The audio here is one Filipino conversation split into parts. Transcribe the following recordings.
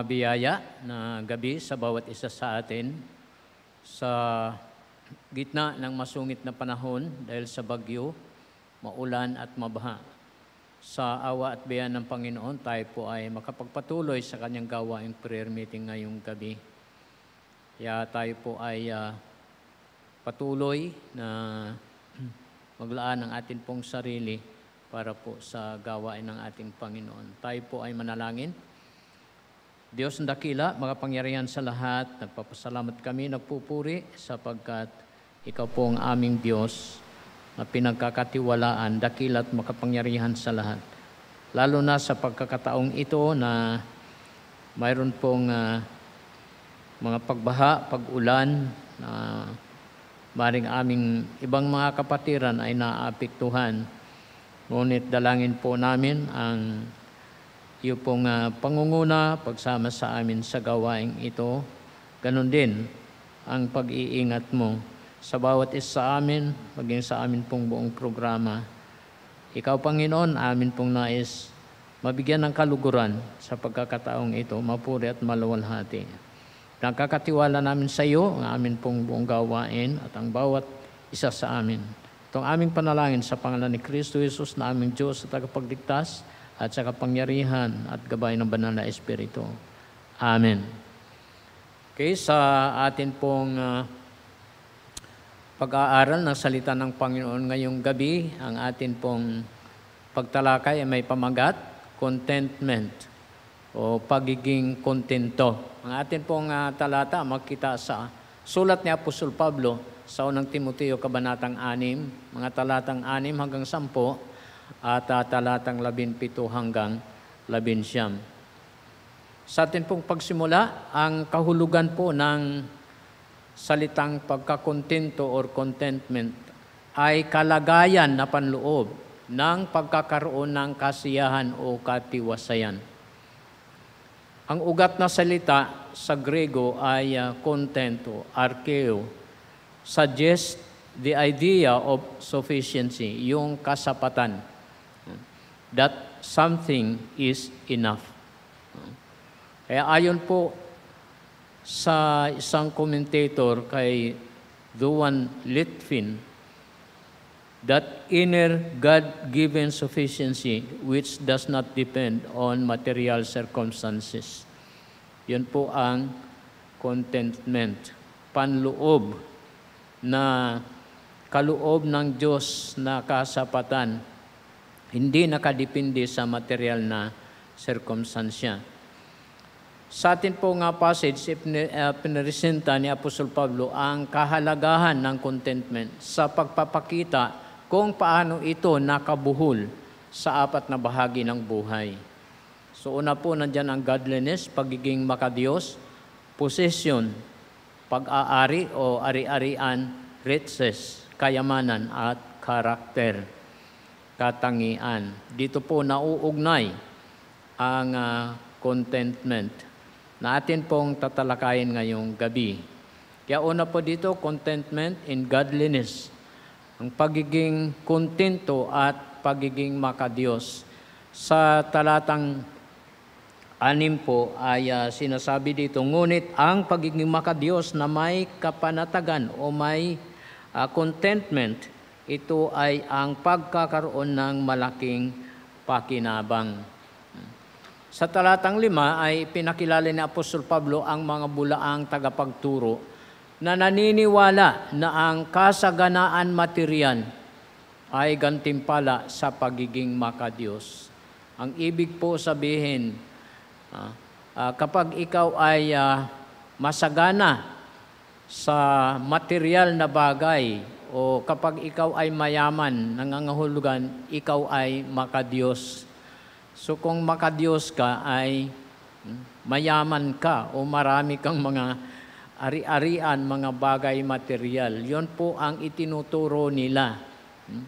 mabiyaya na gabi sa bawat isa sa atin sa gitna ng masungit na panahon dahil sa bagyo, maulan at mabaha. Sa awa at biyaya ng Panginoon, tayo po ay makapagpatuloy sa kanyang gawaing prayer meeting ngayong gabi. Kaya tayo po ay patuloy na maglaan ng atin pong sarili para po sa gawain ng ating Panginoon. Tayo po ay manalangin. Diyos ng dakila, makapangyarihan sa lahat, nagpapasalamat kami, nagpupuri sapagkat Ikaw po ang aming Diyos na pinagkakatiwalaan, dakila at makapangyarihan sa lahat. Lalo na sa pagkakataong ito na mayroon pong mga pagbaha, pag-ulan, na maring aming ibang mga kapatiran ay naapektuhan. Ngunit dalangin po namin ang iyo pong pangunguna, pagsama sa amin sa gawaing ito. Ganon din ang pag-iingat mo sa bawat isa sa amin, maging sa amin pong buong programa. Ikaw, Panginoon, amin pong nais mabigyan ng kaluguran sa pagkakataong ito, mapuri at maluwalhati. Nakakatiwala namin sa iyo ang amin pong buong gawain at ang bawat isa sa amin. Itong aming panalangin sa pangalan ni Kristo Jesus na aming Diyos at tagapagligtas at sa kapangyarihan at gabay ng banal na Espiritu. Amen. Okay, sa atin pong pag-aaral ng salita ng Panginoon ngayong gabi, ang atin pong pagtalakay ay may pamagat, contentment o pagiging kontento. Ang atin pong talata makita sa sulat ni Apostol Pablo sa unang Timoteo kabanatang 6, mga talatang 6 hanggang 10 at talatang 17 hanggang 19. Sa atin pong pagsimula, ang kahulugan po ng salitang pagkakontento or contentment ay kalagayan na panloob ng pagkakaroon ng kasiyahan o katiwasayan. Ang ugat na salita sa Grego ay kontento, arkeo, suggests the idea of sufficiency, yung kasapatan, that something is enough. Kaya ayon po sa isang commentator kay Duan Litvin, that inner God-given sufficiency which does not depend on material circumstances. Yun po ang contentment, panloob na kaloob ng Diyos na kasapatan, hindi nakadepende sa material na circumstansya. Sa atin po nga passage, pinaresenta ni Apostol Pablo ang kahalagahan ng contentment sa pagpapakita kung paano ito nakabuhol sa apat na bahagi ng buhay. So una po nandyan ang godliness, pagiging makadiyos, possession, pag-aari o ari-arian, riches, kayamanan at karakter, katangian. Dito po nauugnay ang contentment na atin pong tatalakayin ngayong gabi. Kaya una po dito, contentment in godliness. Ang pagiging kontento at pagiging makadiyos. Sa talatang 6 po ay sinasabi dito, ngunit ang pagiging makadiyos na may kapanatagan o may contentment, ito ay ang pagkakaroon ng malaking pakinabang. Sa talatang 5 ay pinakilala ni Apostol Pablo ang mga bulaang tagapagturo na naniniwala na ang kasaganaan material ay gantimpala sa pagiging makadiyos. Ang ibig po sabihin, kapag ikaw ay masagana sa material na bagay o kapag ikaw ay mayaman, nangangahulugan, ikaw ay makadiyos. So kung makadiyos ka ay mayaman ka o marami kang mga ari-arian, mga bagay material. Yon po ang itinuturo nila.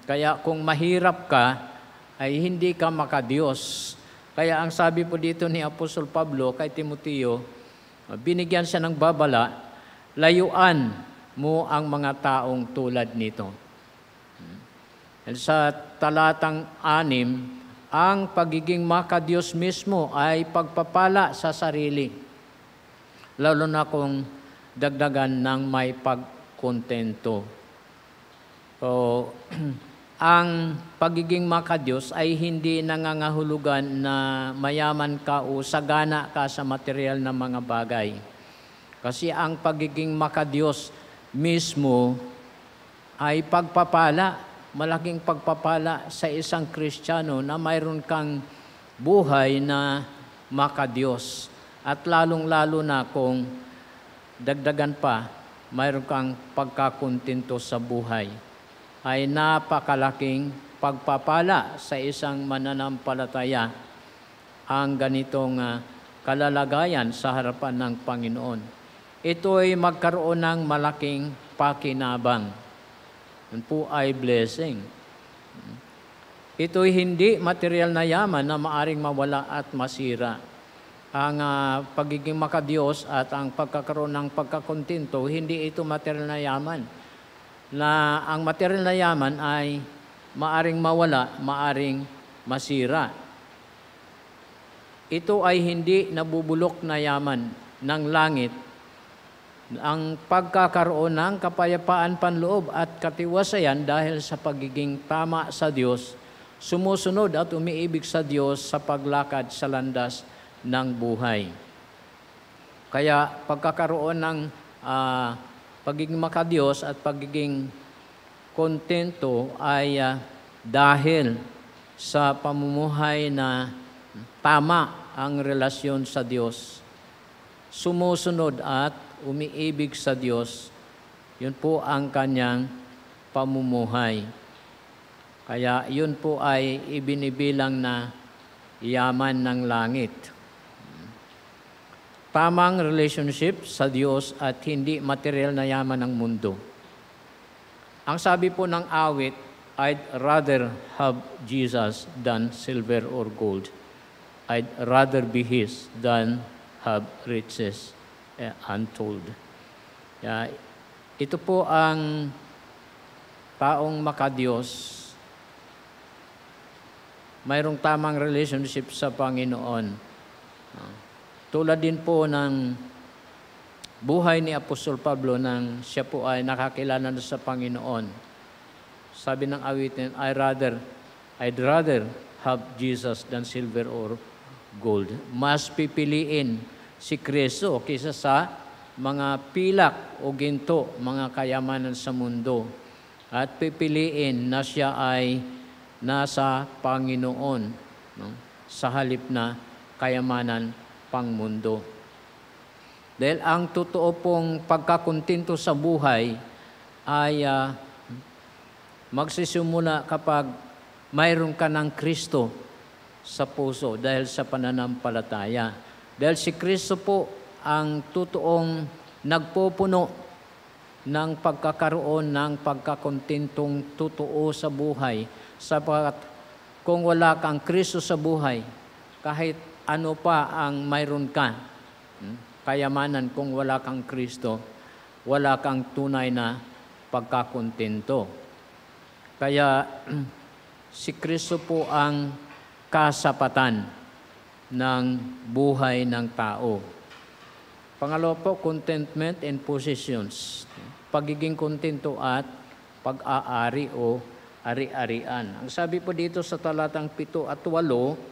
Kaya kung mahirap ka, ay hindi ka makadiyos. Kaya ang sabi po dito ni Apostol Pablo kay Timoteo, binigyan siya ng babala, layuan mo ang mga taong tulad nito. Sa talatang 6, ang pagiging makadiyos mismo ay pagpapala sa sarili. lalo na kung dagdagan ng may pagkontento. So, ang pagiging makadiyos ay hindi nangangahulugan na mayaman ka o sagana ka sa material na mga bagay. Kasi ang pagiging makadiyos mismo ay pagpapala, malaking pagpapala sa isang Kristiyano na mayroon kang buhay na makadiyos. At lalong-lalo na kung dagdagan pa, mayroon kang pagkakontento sa buhay, ay napakalaking pagpapala sa isang mananampalataya ang ganitong kalalagayan sa harapan ng Panginoon. Ito ay magkaroon ng malaking pakinabang. Yan po ay blessing. Ito ay hindi material na yaman na maaring mawala at masira. Ang pagiging makadiyos at ang pagkakaroon ng pagkakontento, hindi ito material na yaman. Na ang material na yaman ay maaring mawala, maaring masira. Ito ay hindi nabubulok na yaman ng langit. Ang pagkakaroon ng kapayapaan panloob at katiwasayan dahil sa pagiging tama sa Diyos, sumusunod at umiibig sa Diyos sa paglakad sa landas ng buhay. Kaya pagkakaroon ng pagiging makadiyos at pagiging kontento ay dahil sa pamumuhay na tama ang relasyon sa Diyos. Sumusunod at umiibig sa Diyos, yun po ang kanyang pamumuhay. Kaya yun po ay ibinibilang na yaman ng langit. Tamang relationship sa Diyos at hindi material na yaman ng mundo. Ang sabi po ng awit, I'd rather have Jesus than silver or gold. I'd rather be His than have riches untold. Ito po ang taong makadiyos. Mayroong tamang relationship sa Panginoon. Tulad din po ng buhay ni Apostol Pablo nang siya po ay nakakilala na sa Panginoon. Sabi ng awitin, I'd rather have Jesus than silver or gold. Mas pipiliin si Kristo kaysa sa mga pilak o ginto, mga kayamanan sa mundo. At pipiliin na siya ay nasa Panginoon, no? Sa halip na kayamanan pang mundo. Dahil ang totoo pong pagkakontento sa buhay ay magsisimula kapag mayroon ka ng Kristo sa puso dahil sa pananampalataya. Dahil si Kristo po ang totoong nagpupuno ng pagkakaroon ng pagkakontentong totoo sa buhay. Sapagkat kung wala kang Kristo sa buhay, kahit ano pa ang mayroon ka, kayamanan, kung wala kang Kristo, wala kang tunay na pagkakontento. Kaya si Kristo po ang kasapatan ng buhay ng tao. Pangalawa po, contentment and possessions. Pagiging kontento at pag-aari o ari-arian. Ang sabi po dito sa talatang 7 at 8,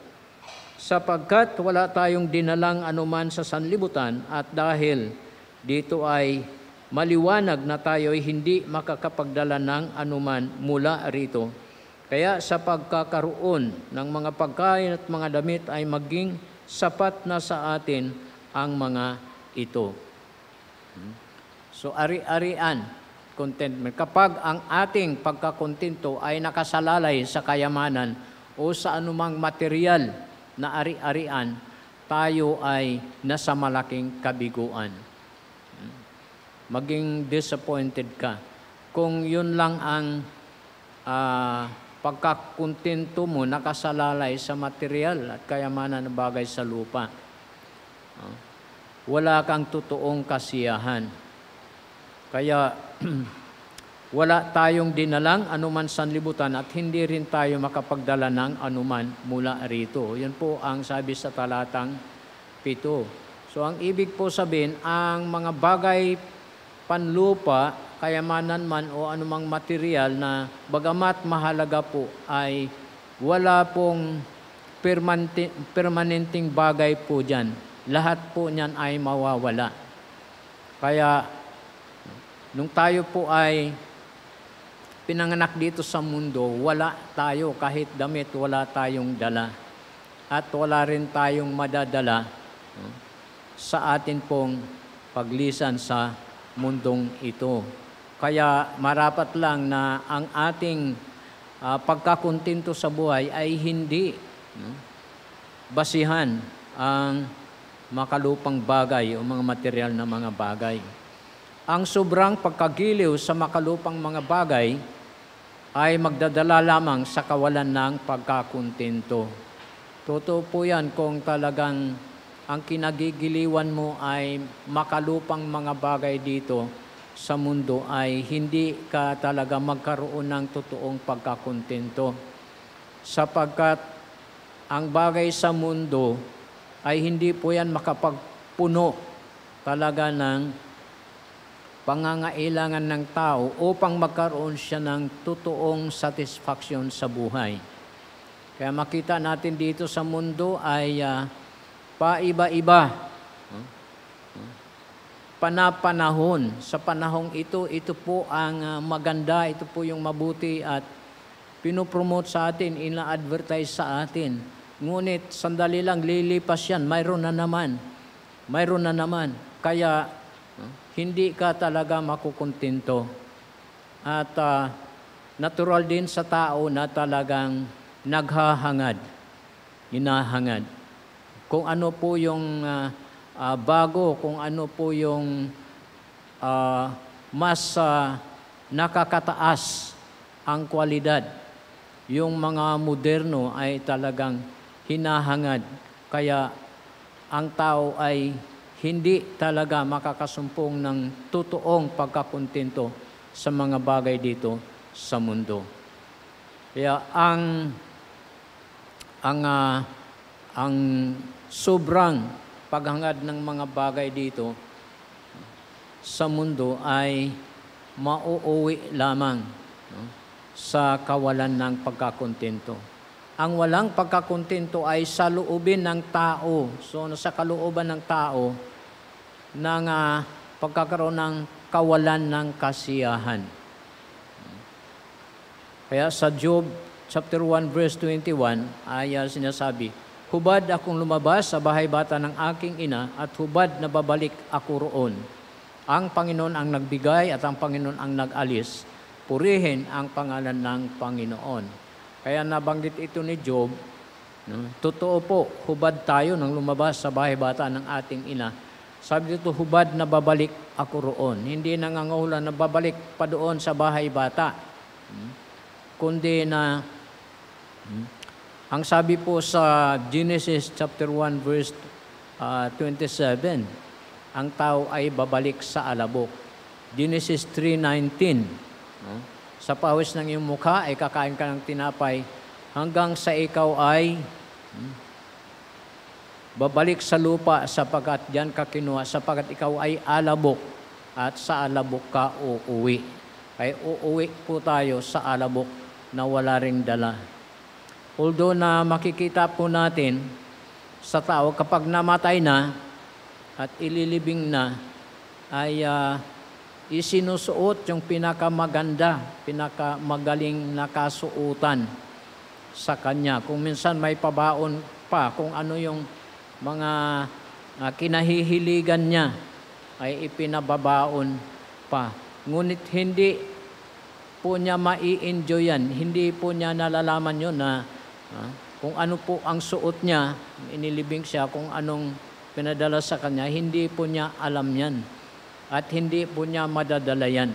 sapagkat wala tayong dinalang anuman sa sanlibutan at dahil dito ay maliwanag na tayo ay hindi makakapagdala ng anuman mula rito. Kaya sa pagkakaroon ng mga pagkain at mga damit ay maging sapat na sa atin ang mga ito. So ari-arian, contentment. Kapag ang ating pagkakontento ay nakasalalay sa kayamanan o sa anumang material na ari-arian, tayo ay nasa malaking kabiguan. Maging disappointed ka. Kung yun lang ang pagkakontento mo, nakasalalay sa material at kayamanan na bagay sa lupa. Wala kang totoong kasiyahan. Kaya wala tayong dinalang anuman sanlibutan at hindi rin tayo makapagdala ng anuman mula rito. Yan po ang sabi sa talatang 7. So ang ibig po sabihin, ang mga bagay panlupa, kayamanan man o anumang material na bagamat mahalaga po ay wala pong permanenteng bagay po dyan. Lahat po niyan ay mawawala. Kaya nung tayo po ay pinanganak dito sa mundo, wala tayo kahit damit, wala tayong dala. At wala rin tayong madadala sa atin pong paglisan sa mundong ito. Kaya marapat lang na ang ating pagkakontento sa buhay ay hindi basihan ang makalupang bagay o mga material na mga bagay. Ang sobrang pagkagiliw sa makalupang mga bagay ay magdadala lamang sa kawalan ng pagkakontento. Totoo po yan kung talagang ang kinagigiliwan mo ay makalupang mga bagay dito sa mundo, ay hindi ka talaga magkaroon ng totoong pagkakontento. Sapagkat ang bagay sa mundo ay hindi po yan makapagpuno talaga ng pangangailangan ng tao upang magkaroon siya ng totoong satisfaction sa buhay. Kaya makita natin dito sa mundo ay paiba-iba. Panapanahon. Sa panahong ito po ang maganda, ito po yung mabuti at pinopromote sa atin, ina-advertise sa atin. Ngunit sandali lang lilipas yan, mayroon na naman. Mayroon na naman. Kaya hindi ka talaga makukontento. At natural din sa tao na talagang naghahangad, hinahangad. Kung ano po yung bago, kung ano po yung mas nakakataas ang kwalidad. Yung mga moderno ay talagang hinahangad. Kaya ang tao ay hindi talaga makakasumpong ng totoong pagkakontento sa mga bagay dito sa mundo. Kaya ang sobrang paghangad ng mga bagay dito sa mundo ay mauuwi lamang sa kawalan ng pagkakontento. Ang walang pagkakontento ay sa loobin ng tao. So, sa kalooban ng tao ng pagkakaroon ng kawalan ng kasiyahan. Kaya sa Job chapter 1 verse 21 ay sinasabi, hubad akong lumabas sa bahay bata ng aking ina at hubad na babalik ako roon. Ang Panginoon ang nagbigay at ang Panginoon ang nag-alis. Purihin ang pangalan ng Panginoon. Kaya nabanggit ito ni Job, totoo po, hubad tayo nang lumabas sa bahay bata ng ating ina. Sabi dito, hubad na babalik ako roon. Hindi nangangahulugan na babalik pa doon sa bahay bata. Kundi na, ang sabi po sa Genesis chapter 1 verse 27, ang tao ay babalik sa alabok. Genesis 3:19, sa pawis ng iyong mukha ay kakain ka ng tinapay hanggang sa ikaw ay babalik sa lupa sapagkat diyan ka kinuha, sapagkat ikaw ay alabok at sa alabok ka uuwi. Kaya uuwi po tayo sa alabok na wala ring dala. Although na makikita po natin sa tao kapag namatay na at ililibing na, ay isinusuot yung pinakamaganda, pinakamagaling na kasuotan sa kanya. Kung minsan may pabaon pa, kung ano yung mga kinahihiligan niya, ay ipinababaon pa. Ngunit hindi po niya mai-enjoy yan. Hindi po niya nalalaman yun na kung ano po ang suot niya, inilibing siya, kung anong pinadala sa kanya, hindi po niya alam yan. At hindi po niya madadala yan.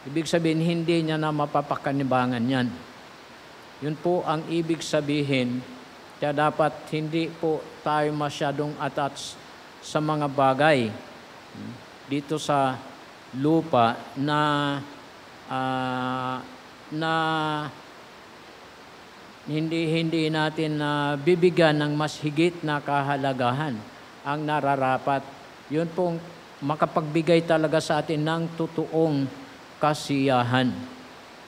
Ibig sabihin, hindi niya na mapapakanibangan yan. Yun po ang ibig sabihin. Kaya dapat hindi po tayo masyadong attached sa mga bagay dito sa lupa na hindi natin bibigyan ng mas higit na kahalagahan. ang nararapat. Yun pong makapagbigay talaga sa atin ng totoong kasiyahan.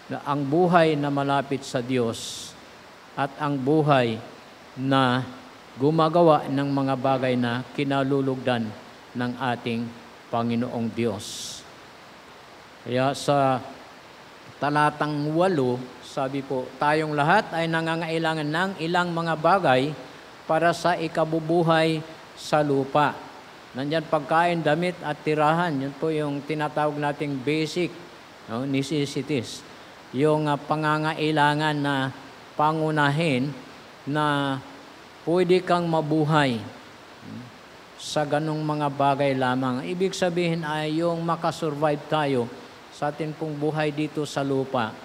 Na ang buhay na malapit sa Diyos at ang buhay na gumagawa ng mga bagay na kinalulugdan ng ating Panginoong Diyos. Kaya sa talatang 8, sabi po, tayong lahat ay nangangailangan ng ilang mga bagay para sa ikabubuhay sa lupa. Nandyan pagkain, damit at tirahan. Yun po yung tinatawag nating basic necessities. Yung pangangailangan na pangunahin na pwede kang mabuhay sa ganong mga bagay lamang. Ibig sabihin ay yung makasurvive tayo sa atin pong buhay dito sa lupa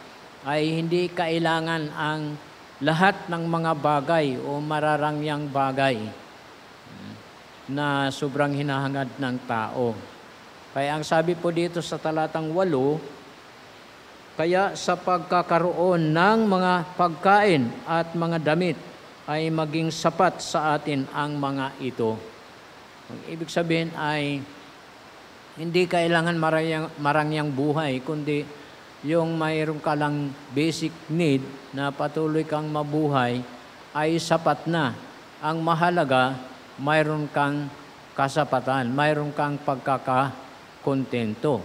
ay hindi kailangan ang lahat ng mga bagay o mararangyang bagay na sobrang hinahangad ng tao. Kaya ang sabi po dito sa talatang 8, kaya sa pagkakaroon ng mga pagkain at mga damit ay maging sapat sa atin ang mga ito. Ang ibig sabihin ay hindi kailangan marangyang buhay, kundi yung mayroon ka lang basic need na patuloy kang mabuhay ay sapat na. Ang mahalaga, mayroon kang kasapatan, mayroon kang pagkakakontento.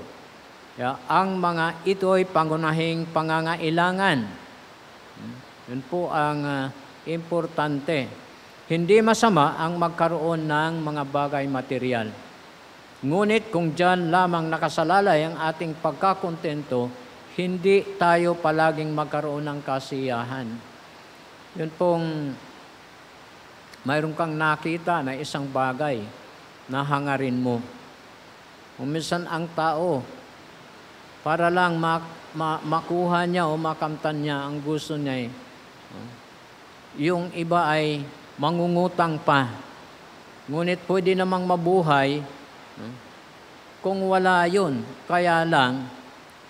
Ang mga ito ay pangunahing pangangailangan. Yun po ang importante. Hindi masama ang magkaroon ng mga bagay material. Ngunit kung diyan lamang nakasalalay ang ating pagkakontento, hindi tayo palaging magkaroon ng kasiyahan. Yun pong mayroon kang nakita na isang bagay na hangarin mo. Minsan ang tao, para lang makuha niya o makamtan niya ang gusto niya. Yung iba ay mangungutang pa. Ngunit pwede namang mabuhay kung wala yun. Kaya lang,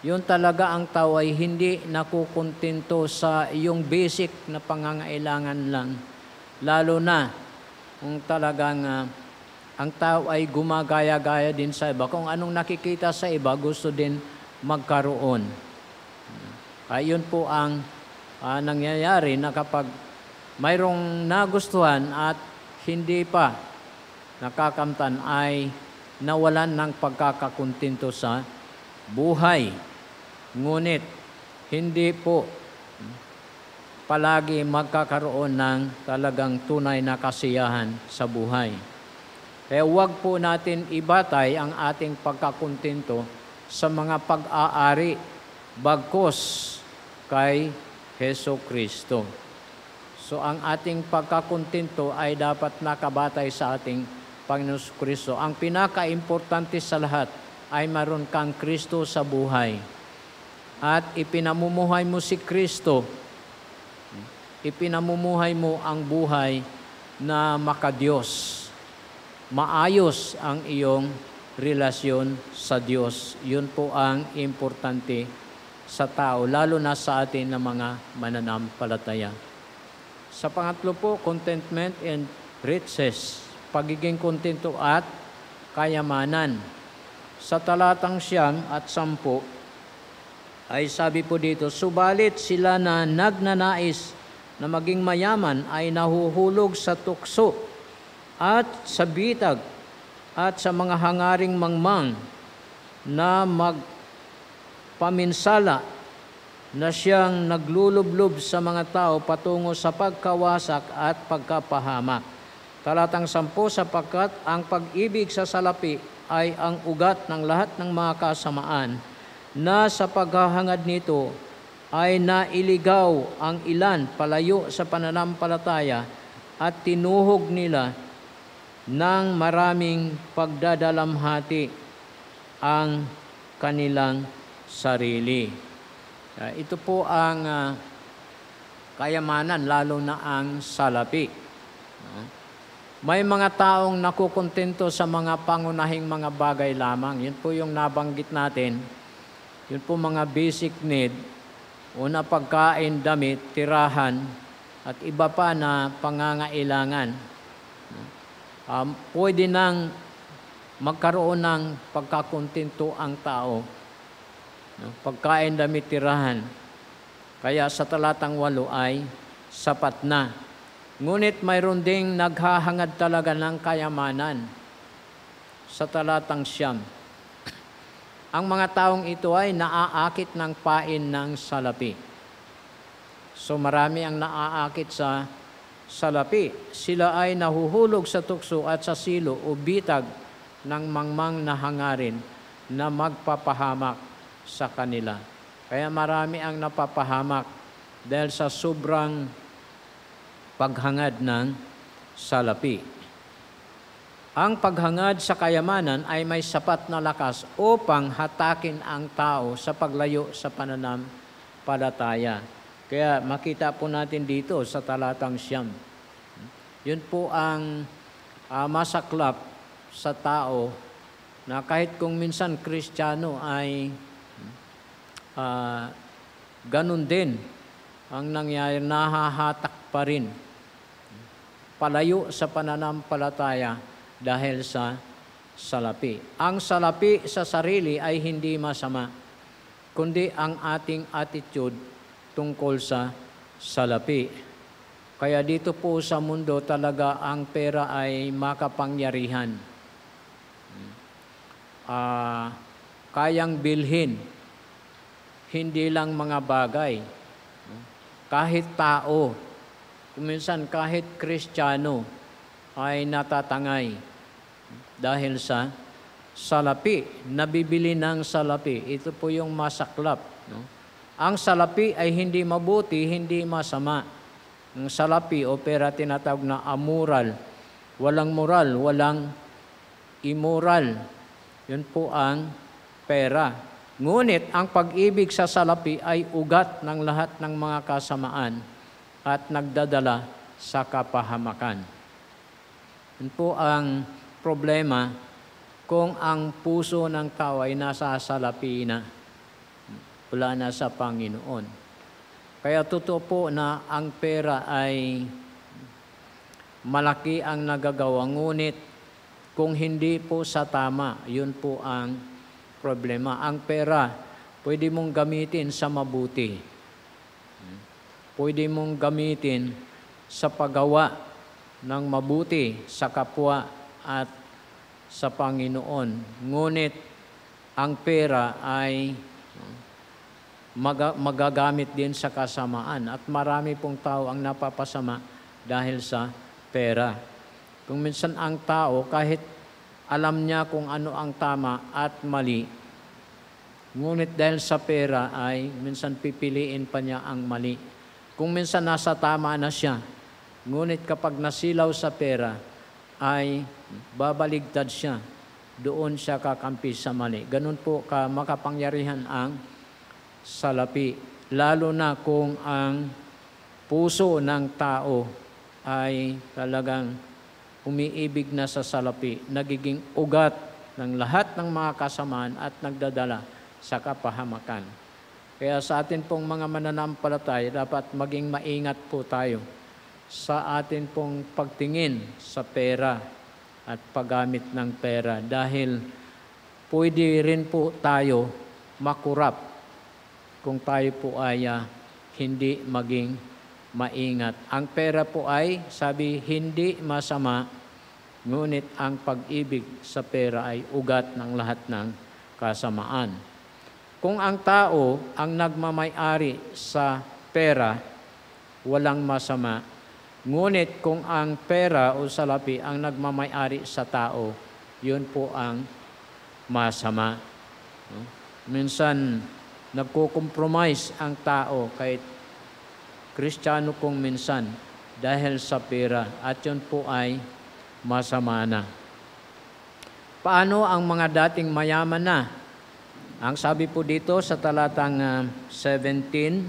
yun talaga ang tao ay hindi nakukontento sa yung basic na pangangailangan lang. Lalo na kung talagang ang tao ay gumagaya-gaya din sa iba. Kung anong nakikita sa iba, gusto din magkaroon. Yun po ang nangyayari na kapag mayroong nagustuhan at hindi pa nakakamtan ay nawalan ng pagkakakontento sa buhay. Ngunit hindi po palagi magkakaroon ng talagang tunay na kasiyahan sa buhay. Kaya huwag po natin ibatay ang ating pagkakontento sa mga pag-aari bagkus kay Heso Kristo. So ang ating pagkakontento ay dapat nakabatay sa ating Panginoon Kristo. Ang pinaka-importante sa lahat ay maroon kang Kristo sa buhay. At ipinamumuhay mo si Kristo. Ipinamumuhay mo ang buhay na makadiyos. Maayos ang iyong relasyon sa Diyos. Yun po ang importante sa tao, lalo na sa atin na mga mananampalataya. Sa pangatlo po, contentment and riches. Pagiging kontento at kayamanan. Sa talatang 9 at 10, ay sabi po dito, subalit sila na nagnanais na maging mayaman ay nahuhulog sa tukso at sa bitag at sa mga hangaring mangmang na magpaminsala na siyang naglulublob sa mga tao patungo sa pagkawasak at pagkapahamak. Talatang 10, sapagkat ang pag-ibig sa salapi ay ang ugat ng lahat ng mga kasamaan, na sa paghahangad nito ay nailigaw ang ilan palayo sa pananampalataya at tinuhog nila ng maraming pagdadalamhati ang kanilang sarili. Ito po ang kayamanan, lalo na ang salapi. May mga taong nakukontento sa mga pangunahing mga bagay lamang. Yun po yung nabanggit natin. Yun po mga basic need. Una, pagkain, damit, tirahan, at iba pa na pangangailangan. pwede nang magkaroon ng pagkakontento ang tao. No? Pagkain, damit, tirahan. Kaya sa talatang 8 ay sapat na. Ngunit mayroon ding naghahangad talaga ng kayamanan sa talatang 9. Ang mga taong ito ay naaakit ng pain ng salapi. So marami ang naaakit sa salapi. Sila ay nahuhulog sa tukso at sa silo o bitag ng mangmang na hangarin na magpapahamak sa kanila. Kaya marami ang napapahamak dahil sa sobrang paghangad ng salapi. Ang paghangad sa kayamanan ay may sapat na lakas upang hatakin ang tao sa paglayo sa pananampalataya. Kaya makita po natin dito sa talatang 9. Yun po ang masaklap sa tao na kahit kung minsan Kristiyano ay ganun din ang nangyayari, nahahatak pa rin. Palayo sa pananampalataya dahil sa salapi. Ang salapi sa sarili ay hindi masama, kundi ang ating attitude tungkol sa salapi. Kaya dito po sa mundo talaga ang pera ay makapangyarihan. Kayang bilhin, hindi lang mga bagay. Kahit tao, minsan kahit Kristiyano ay natatangay dahil sa salapi. Nabibili ng salapi. Ito po yung masaklap. No? Ang salapi ay hindi mabuti, hindi masama. Ang salapi o pera tinatawag na amoral. Walang moral, walang immoral. Yun po ang pera. Ngunit ang pag-ibig sa salapi ay ugat ng lahat ng mga kasamaan at nagdadala sa kapahamakan. Yun po ang problema kung ang puso ng tao ay nasa salapi na, wala na sa Panginoon. Kaya totoo po na ang pera ay malaki ang nagagawa, ngunit kung hindi po sa tama, yun po ang problema. Ang pera, pwede mong gamitin sa mabuti. Pwede mong gamitin sa paggawa ng mabuti sa kapwa at sa Panginoon. Ngunit ang pera ay magagamit din sa kasamaan at marami pong tao ang napapasama dahil sa pera. Kung minsan ang tao, kahit alam niya kung ano ang tama at mali, ngunit dahil sa pera ay minsan pipiliin pa niya ang mali. Kung minsan nasa tama na siya, ngunit kapag nasilaw sa pera, ay babaligtad siya. Doon siya kakampi sa mali. Ganun po makapangyarihan ang salapi. Lalo na kung ang puso ng tao ay talagang umiibig na sa salapi, nagiging ugat ng lahat ng mga kasamaan at nagdadala sa kapahamakan. Kaya sa atin pong mga mananampalataya, dapat maging maingat po tayo sa atin pong pagtingin sa pera at paggamit ng pera dahil pwede rin po tayo makurap kung tayo po ay hindi maging maingat. Ang pera po ay, sabi, hindi masama, ngunit ang pag-ibig sa pera ay ugat ng lahat ng kasamaan. Kung ang tao ang nagmamay-ari sa pera, walang masama. Ngunit kung ang pera o salapi ang nagmamay-ari sa tao, yun po ang masama. Minsan, nagko-compromise ang tao kahit Kristiyano kung minsan dahil sa pera at yun po ay masama na. Paano ang mga dating mayaman na? Ang sabi po dito sa talatang 17,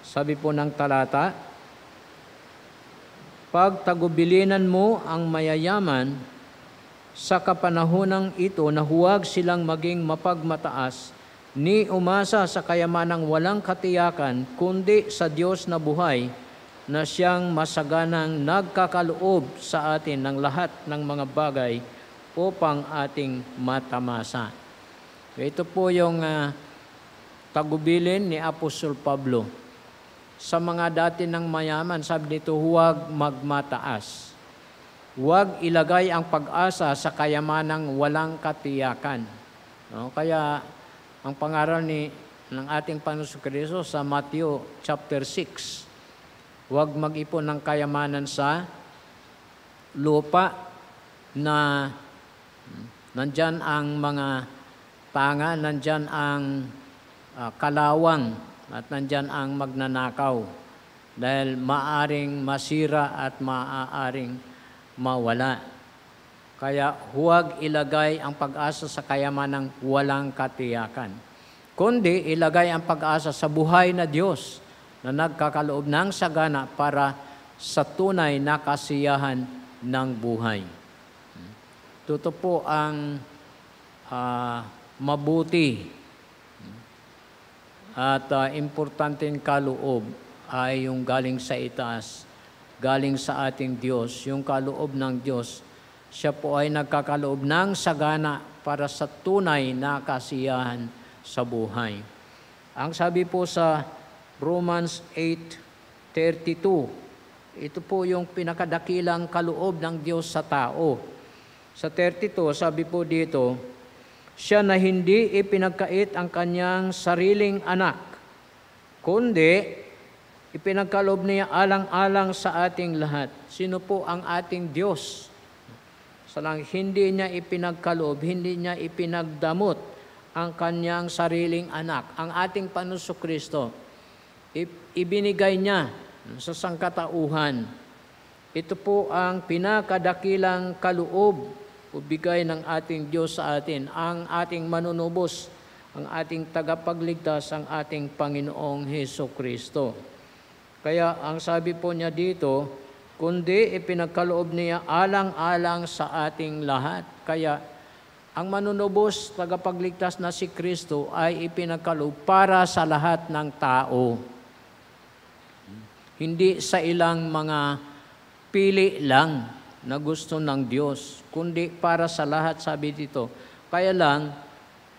sabi po ng talata, pag tagubilinan mo ang mayayaman, sa kapanahonang ito na huwag silang maging mapagmataas, ni umasa sa kayamanang walang katiyakan, kundi sa Diyos na buhay, na siyang masaganang nagkakaloob sa atin ng lahat ng mga bagay upang ating matamasa. Ito po yung tagubilin ni Apostol Pablo. Sa mga dati ng mayaman, sabi dito, huwag magmataas. Huwag ilagay ang pag-asa sa kayamanang walang katiyakan. No? Kaya ang pangaral ng ating Panginoon Kristo sa Matthew chapter 6, huwag mag-ipon ng kayamanan sa lupa na nandyan ang mga tanga, nandyan ang kalawang, at nandyan ang magnanakaw. Dahil maaring masira at maaaring mawala. Kaya huwag ilagay ang pag-asa sa kayamanang walang katiyakan, kundi ilagay ang pag-asa sa buhay na Diyos na nagkakaloob ng sagana para sa tunay na kasiyahan ng buhay. Ito po ang mabuti at importanteng kaloob ay yung galing sa itaas, galing sa ating Diyos, yung kaloob ng Diyos. Siya po ay nagkakaloob ng sagana para sa tunay na kasiyahan sa buhay. Ang sabi po sa Romans 8:32, ito po yung pinakadakilang kaloob ng Diyos sa tao. Sa 32, sabi po dito, siya na hindi ipinagkait ang kanyang sariling anak, kundi ipinagkaloob niya alang-alang sa ating lahat. Sino po ang ating Diyos? Hindi niya ipinagkaloob, hindi niya ipinagdamot ang kanyang sariling anak, ang ating Panginoon Kristo. Ibinigay niya sa sangkatauhan. Ito po ang pinakadakilang kaloob o bigay ng ating Diyos sa atin, ang ating manunubos, ang ating tagapagligtas, ang ating Panginoong Hesukristo. Kaya ang sabi po niya dito, kundi ipinagkaloob niya alang-alang sa ating lahat. Kaya ang manunubos, tagapagligtas na si Kristo ay ipinagkaloob para sa lahat ng tao. Hindi sa ilang mga pili lang na gusto ng Diyos, kundi para sa lahat, sabi dito. Kaya lang,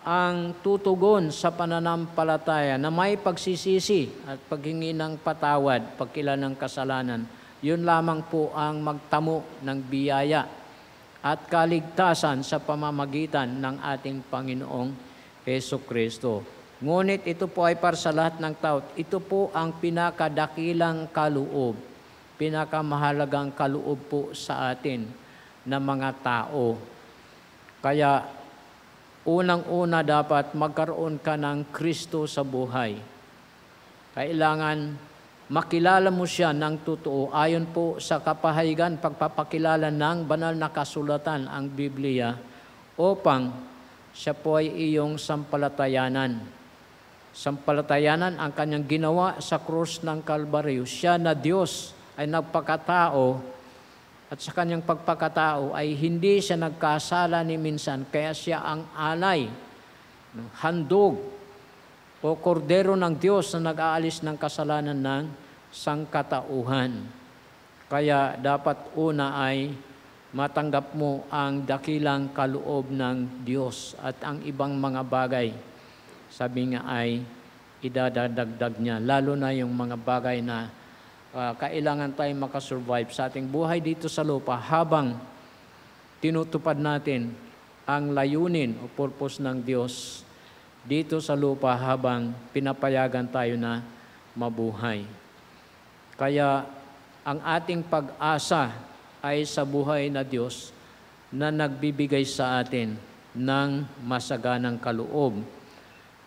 ang tutugon sa pananampalataya na may pagsisisi at paghingi ng patawad, pagkila ng kasalanan, yun lamang po ang magtamo ng biyaya at kaligtasan sa pamamagitan ng ating Panginoong Hesukristo. Ngunit ito po ay para sa lahat ng tao. Ito po ang pinakadakilang kaloob, pinakamahalagang kaloob po sa atin na mga tao. Kaya unang-una dapat magkaroon ka ng Kristo sa buhay. Kailangan makilala mo siya ng totoo ayon po sa kapahayagan, pagpapakilala ng banal na kasulatan, ang Biblia, upang siya po ay iyong sampalatayanan. Sampalatayanan ang kanyang ginawa sa krus ng Kalbaryo. Siya na Diyos ay nagpakatao, at sa kanyang pagpakatao ay hindi siya nagkasala ni minsan, kaya siya ang alay, handog, o kordero ng Diyos na nag-aalis ng kasalanan ng sangkatauhan. Kaya dapat una ay matanggap mo ang dakilang kaloob ng Diyos at ang ibang mga bagay, sabi nga ay idadagdag niya, lalo na yung mga bagay na kailangan tayong makasurvive sa ating buhay dito sa lupa habang tinutupad natin ang layunin o purpose ng Diyos dito sa lupa habang pinapayagan tayo na mabuhay. Kaya ang ating pag-asa ay sa buhay na Diyos na nagbibigay sa atin ng masaganang kaloob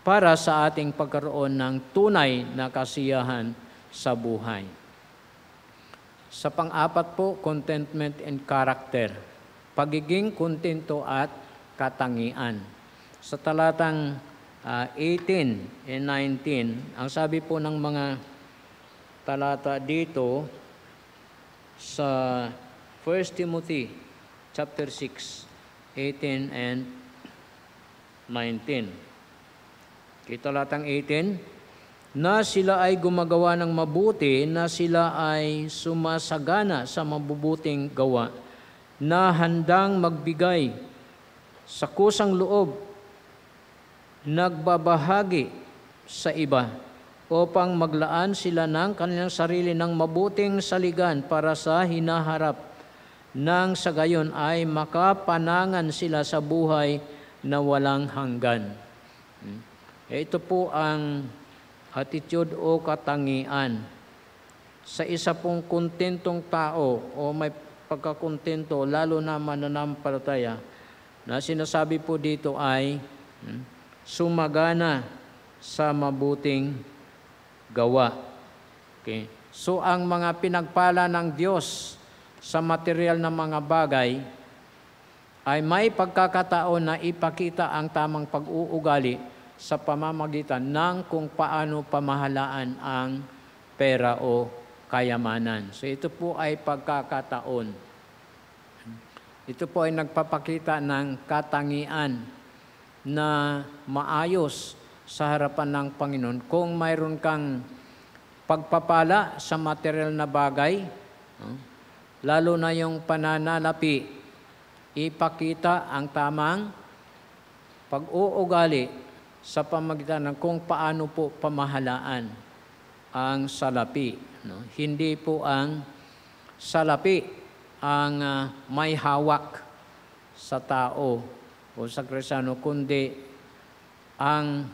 para sa ating pagkaroon ng tunay na kasiyahan sa buhay. Sa pang-apat po, contentment and character. Pagiging kontento at katangian. Sa talatang 18 and 19, ang sabi po ng mga talata dito sa 1 Timothy chapter 6, 18 and 19. Talatang 18, na sila ay gumagawa ng mabuti, na sila ay sumasagana sa mabubuting gawa, na handang magbigay sa kusang loob, nagbabahagi sa iba, upang maglaan sila ng kanilang sarili ng mabuting saligan para sa hinaharap, nang sa gayon ay makapanangan sila sa buhay na walang hanggan. Ito po ang attitude o katangian sa isa pong kontentong tao o may pagkakontento, lalo na mananampalataya, na sinasabi po dito ay sumagana sa mabuting gawa. Okay. So ang mga pinagpala ng Diyos sa material na mga bagay ay may pagkakataon na ipakita ang tamang pag-uugali sa pamamagitan ng kung paano pamahalaan ang pera o kayamanan. So ito po ay pagkakataon. Ito po ay nagpapakita ng katangian na maayos sa harapan ng Panginoon. Kung mayroon kang pagpapala sa material na bagay, lalo na yung pananalapi, ipakita ang tamang pag-uugali sa pamamagitan ng kung paano po pamahalaan ang salapi. Hindi po ang salapi ang may hawak sa tao o sa Kristiyano, kundi ang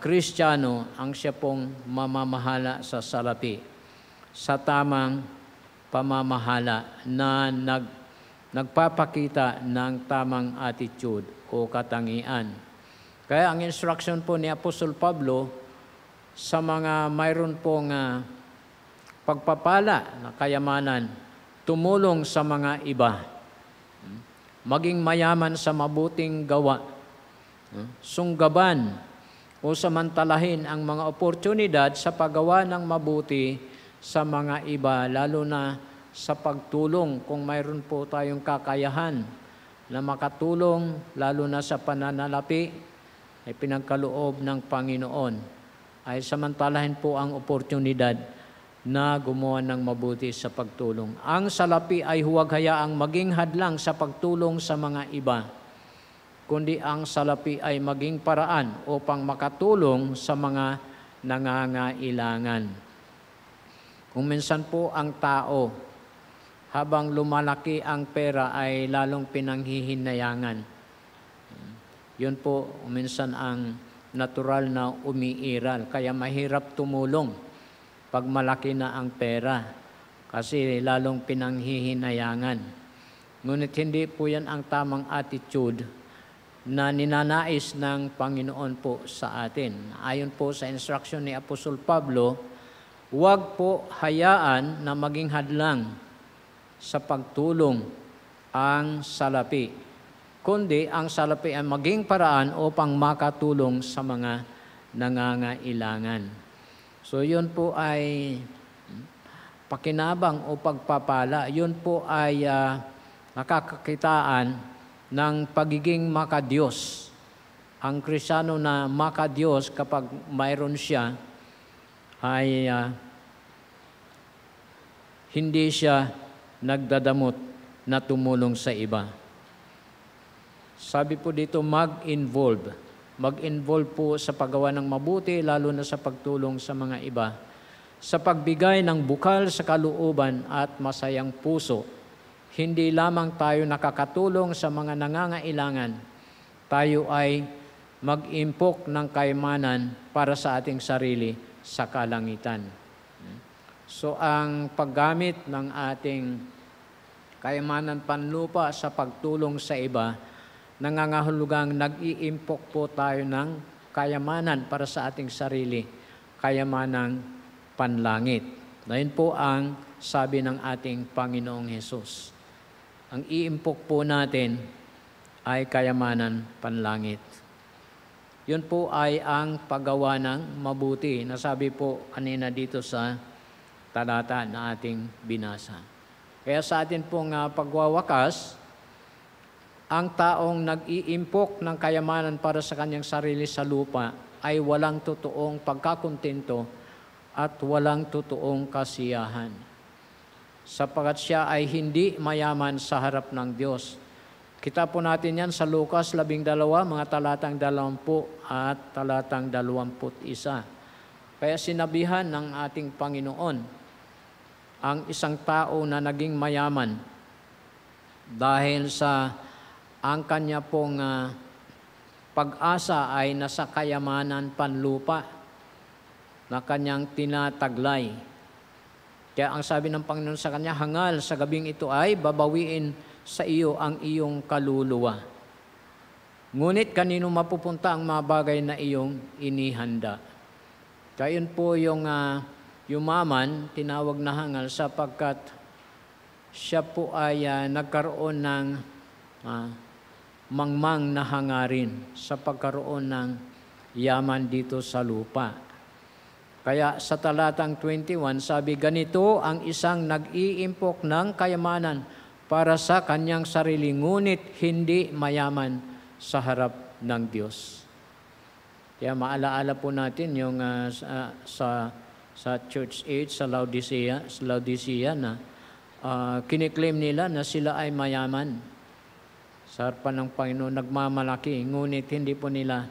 Kristiyano ang siya pong mamamahala sa salapi sa tamang pamamahala na nagpapakita ng tamang attitude o katangian. Kaya ang instruction po ni Apostol Pablo sa mga mayroon pong pagpapala na kayamanan, tumulong sa mga iba, maging mayaman sa mabuting gawa, sunggaban o samantalahin ang mga oportunidad sa paggawa ng mabuti sa mga iba, lalo na sa pagtulong kung mayroon po tayong kakayahan na makatulong, lalo na sa pananalapi ay pinagkaloob ng Panginoon, ay samantalahin po ang oportunidad na gumawa ng mabuti sa pagtulong. Ang salapi ay huwag hayaang maging hadlang sa pagtulong sa mga iba, kundi ang salapi ay maging paraan upang makatulong sa mga nangangailangan. Kung minsan po ang tao, habang lumalaki ang pera ay lalong pinanghihinayangan. Yun po minsan ang natural na umiiral. Kaya mahirap tumulong pag malaki na ang pera kasi lalong pinanghihinayangan. Ngunit hindi po yan ang tamang attitude na ninanais ng Panginoon po sa atin. Ayon po sa instruction ni Apostol Pablo, huwag po hayaan na maging hadlang sa pagtulong ang salapi, kundi ang salapi ay maging paraan upang makatulong sa mga nangangailangan. So yun po ay pakinabang o pagpapala. Yun po ay nakakakitaan ng pagiging makadiyos. Ang Kristiyano na makadiyos, kapag mayroon siya, ay hindi siya nagdadamot na tumulong sa iba. Sabi po dito, mag-involve. Mag-involve po sa paggawa ng mabuti, lalo na sa pagtulong sa mga iba. Sa pagbigay ng bukal sa kalooban at masayang puso. Hindi lamang tayo nakakatulong sa mga nangangailangan, tayo ay mag-impok ng kayamanan para sa ating sarili sa kalangitan. So ang paggamit ng ating kayamanan panlupa sa pagtulong sa iba, nangangahulugang nag-iimpok po tayo ng kayamanan para sa ating sarili, kayamanang panlangit. Dahil po ang sabi ng ating Panginoong Hesus. Ang iimpok po natin ay kayamanan panlangit. Yun po ay ang paggawa ng mabuti. Nasabi po kanina dito sa talata na ating binasa. Kaya sa atin pong pagwawakas, ang taong nag-iimpok ng kayamanan para sa kanyang sarili sa lupa ay walang totoong pagkakontento at walang totoong kasiyahan. Sapagat siya ay hindi mayaman sa harap ng Diyos. Kita po natin yan sa Lucas 12, mga talatang 20 at talatang 21. Kaya sinabihan ng ating Panginoon ang isang tao na naging mayaman dahil sa ang kanya pong pag-asa ay nasa kayamanan panlupa na kanyang tinataglay. Kaya ang sabi ng Panginoon sa kanya, hangal sa gabing ito ay babawiin sa iyo ang iyong kaluluwa. Ngunit kanino mapupunta ang mga bagay na iyong inihanda? Kaya yun po yung yumaman, tinawag na hangal sapagkat siya po ay nagkaroon ng mangmang na hangarin sa pagkaroon ng yaman dito sa lupa. Kaya sa talatang 21, sabi, ganito ang isang nag-iimpok ng kayamanan para sa kanyang sarili, ngunit hindi mayaman sa harap ng Diyos. Kaya maalaala po natin yung sa church age, sa Laodicea na kiniklaim nila na sila ay mayaman sa harapan ng Panginoon, nagmamalaki, ngunit hindi po nila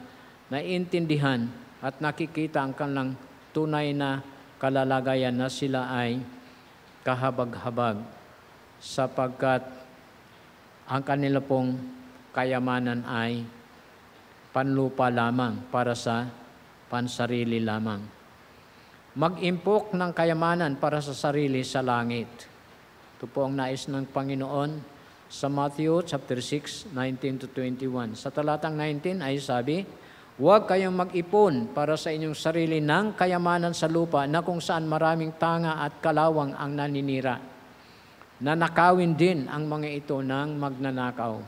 naiintindihan at nakikita ang kanilang tunay na kalalagayan na sila ay kahabag-habag sapagkat ang kanila pong kayamanan ay panlupa lamang para sa pansarili lamang. Mag-impok ng kayamanan para sa sarili sa langit. Ito po ang nais ng Panginoon sa Matthew chapter 6, 19-21. Sa talatang 19 ay sabi, huwag kayong mag-ipon para sa inyong sarili ng kayamanan sa lupa na kung saan maraming tanga at kalawang ang naninira. Nanakawin din ang mga ito ng magnanakaw.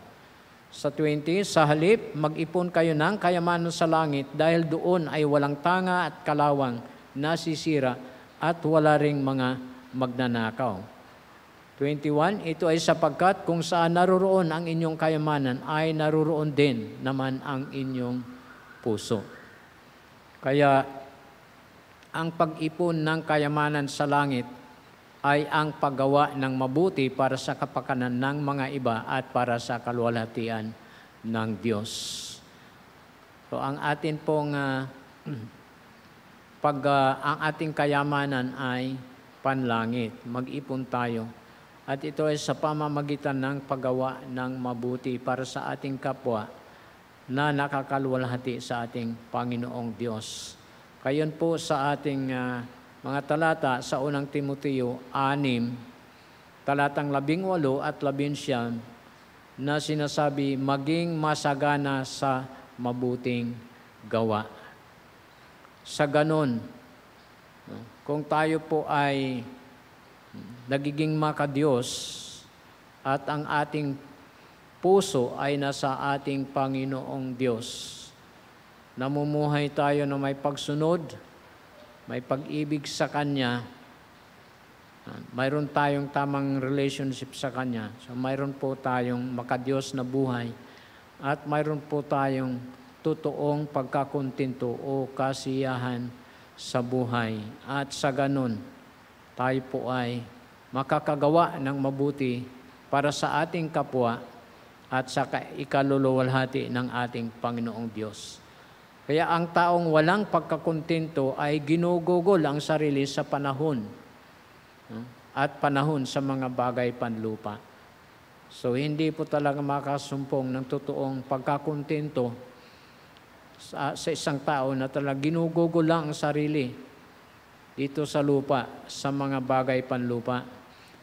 Sa 20, sa halip, mag-ipon kayo ng kayamanan sa langit dahil doon ay walang tanga at kalawang nasisira at wala ring mga magnanakaw. 21, ito ay sapagkat kung saan naroroon ang inyong kayamanan ay naroroon din naman ang inyong puso. Kaya ang pag-ipon ng kayamanan sa langit ay ang paggawa ng mabuti para sa kapakanan ng mga iba at para sa kaluwalhatian ng Diyos. So ang atin pong ang ating kayamanan ay panlangit. Mag-ipon tayo. At ito ay sa pamamagitan ng paggawa ng mabuti para sa ating kapwa na nakakaluwalhati sa ating Panginoong Diyos. Kayon po sa ating mga talata sa unang Timoteo 6, talatang 18 at 19 na sinasabi, maging masagana sa mabuting gawa. Sa ganon, kung tayo po ay nagiging makadiyos at ang ating puso ay nasa ating Panginoong Diyos, namumuhay tayo na may pagsunod, may pag-ibig sa Kanya, mayroon tayong tamang relationship sa Kanya. So mayroon po tayong makadiyos na buhay at mayroon po tayong totoong pagkakontento o kasiyahan sa buhay. At sa ganun, tayo po ay makakagawa ng mabuti para sa ating kapwa at sa ikaluluwalhati ng ating Panginoong Diyos. Kaya ang taong walang pagkakontento ay ginugugol ang sarili sa panahon at panahon sa mga bagay panlupa. So hindi po talaga makasumpong ng totoong pagkakontento sa isang tao na talaga ginugugol lang ang sarili dito sa lupa, sa mga bagay panlupa.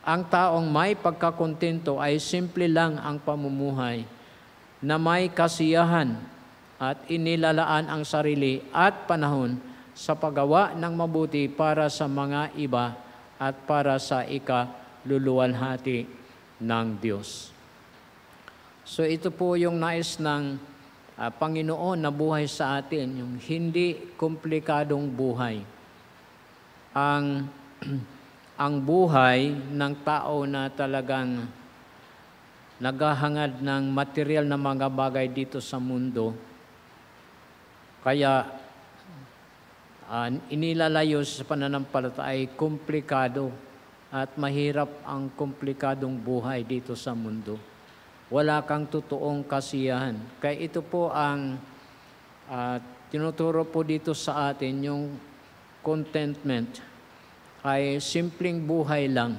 Ang taong may pagkakontento ay simple lang ang pamumuhay na may kasiyahan at inilalaan ang sarili at panahon sa paggawa ng mabuti para sa mga iba at para sa ikaluluwalhati ng Diyos. So ito po yung nais ng Panginoon na buhay sa atin, yung hindi komplikadong buhay. Ang buhay ng tao na talagang naghahangad ng material na mga bagay dito sa mundo, kaya inilalayo sa pananampalataya ay komplikado at mahirap ang komplikadong buhay dito sa mundo. Wala kang totoong kasiyahan. Kaya ito po ang tinuturo po dito sa atin, yung contentment ay simpleng buhay lang.